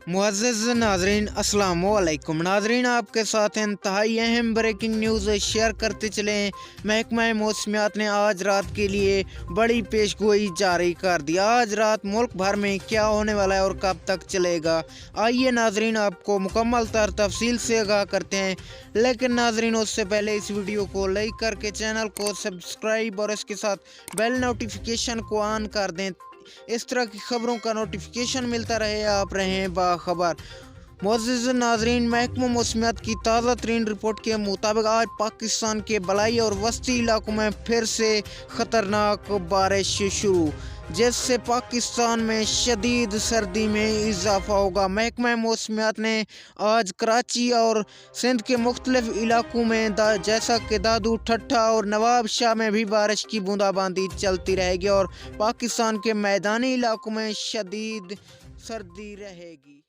मुअज़्ज़ज़ नाज़रीन अस्सलाम वालेकुम। नाज़रीन आपके साथ इंतहाई अहम ब्रेकिंग न्यूज़ शेयर करते चलें। महकमा मौसमियात ने आज रात के लिए बड़ी पेशगोई जारी कर दी। आज रात मुल्क भर में क्या होने वाला है और कब तक चलेगा, आइए नाज़रीन आपको मुकम्मल तफसील से आगाह करते हैं। लेकिन नाज़रीन उससे पहले इस वीडियो को लाइक करके चैनल को सब्सक्राइब और इसके साथ बेल नोटिफिकेशन को ऑन कर दें। इस तरह की खबरों का नोटिफिकेशन मिलता रहे, आप रहें बाखबर। मुअज़्ज़ज़ नाज़रीन, महकमा मौसमियात की ताज़ा तरीन रिपोर्ट के मुताबिक आज पाकिस्तान के बलाई और वस्ती इलाकों में फिर से ख़तरनाक बारिश शुरू, जिससे पाकिस्तान में शदीद सर्दी में इजाफा होगा। महकमा मौसमियात ने आज कराची और सिंध के मुख्तलिफ इलाकों में जैसा कि दादू, ठट्ठा और नवाब शाह में भी बारिश की बूंदाबांदी चलती रहेगी और पाकिस्तान के मैदानी इलाकों में शदीद सर्दी रहेगी।